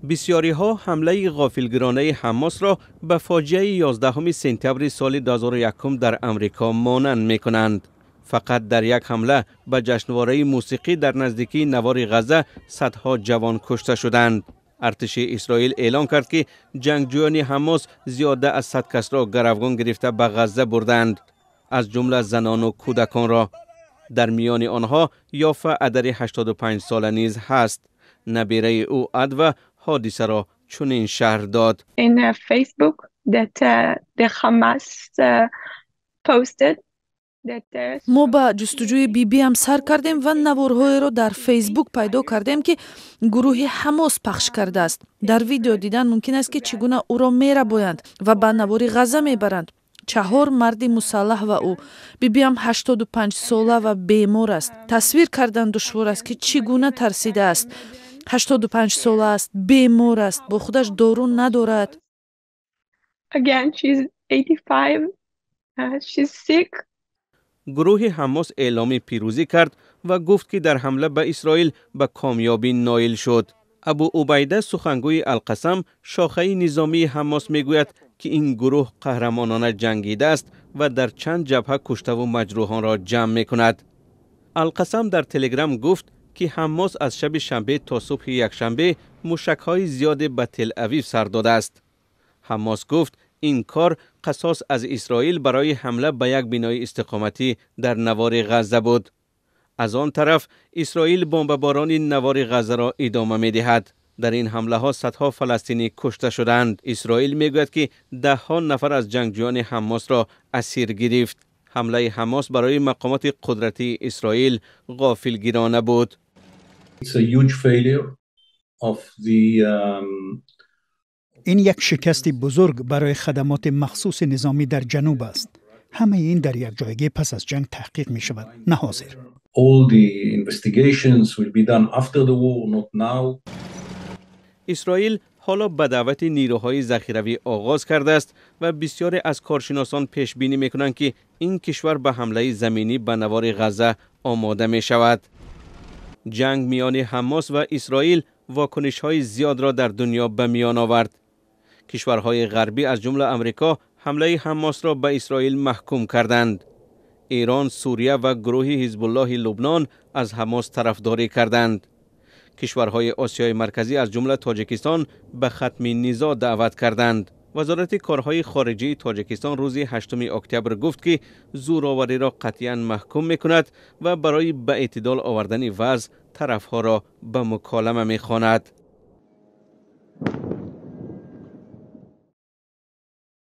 بسیاری ها حمله غافلگیرانه حماس را به فاجعه 11 سپتامبر سال 2001 در امریکا مانند می کنند. فقط در یک حمله به جشنواره موسیقی در نزدیکی نوار غزه صدها جوان کشته شدند. ارتش اسرائیل اعلام کرد که جنگجویان حماس زیاده از 100 کس را گروگان گرفته به غزه بردند، از جمله زنان و کودکان را. در میان آنها یافا ادر 85 ساله نیز هست. نبیره او ادو حادثه را چنین شرح داد. In Facebook that the Hamas posted. ما با جستجوی بی هم سر کردیم و نوارهای را در فیسبوک پیدا کردیم که گروه حماس پخش کرده است. در ویدیو دیدن ممکن است که چگونه او را می‌ربایند و به نوار غزه میبرند. 4 مرد مسلح و او. بی هم 85 ساله و بیمار است. تصویر کردن دشوار است که چگونه ترسیده است. 85 ساله است، بیمار است، با خودش دارو ندارد. Again, she's 85. She's sick. گروه حماس اعلام پیروزی کرد و گفت که در حمله به اسرائیل به کامیابی نائل شد. ابو عبیده سخنگوی القسم شاخه نظامی حماس میگوید که این گروه قهرمانانه جنگیده است و در چند جبهه کشته و مجروحان را جمع می کند. القسم در تلگرام گفت که حماس از شب شنبه تا صبح یکشنبه موشک‌های زیاد به تل اویو سر داده است. حماس گفت این کار قصاص از اسرائیل برای حمله به یک بنای استقامتی در نوار غزه بود. از آن طرف اسرائیل بمباران نوار غزه را ادامه می دهد. در این حمله ها صدها فلسطینی کشته شدند. اسرائیل می گوید که 10 نفر از جنگجویان حماس را اسیر گرفت. حمله حماس برای مقامات قدرتی اسرائیل غافلگیرانه بود. It's a huge failure of the این یک شکست بزرگ برای خدمات مخصوص نظامی در جنوب است. همه این در یک جایگه پس از جنگ تحقیق می شود، نه حاضر. All the investigations will be done after the war, not now. اسرائیل حالا به دعوت نیروهای ذخیروی آغاز کرده است و بسیاری از کارشناسان پیش بینی می کنند که این کشور به حمله زمینی به نوار غزه آماده می شود. جنگ میان حماس و اسرائیل واکنش‌های زیاد را در دنیا به میان آورد. کشورهای غربی از جمله امریکا حمله حماس را به اسرائیل محکوم کردند. ایران، سوریه و گروه حزب الله لبنان از حماس طرفداری کردند. کشورهای آسیای مرکزی از جمله تاجیکستان به ختم نزاع دعوت کردند. وزارت کارهای خارجه تاجیکستان روز 8 اکتبر گفت که زورآوری را قطعاً محکوم می‌کند و برای به اعتدال آوردن وضع طرفها را به مکالمه می‌خواند.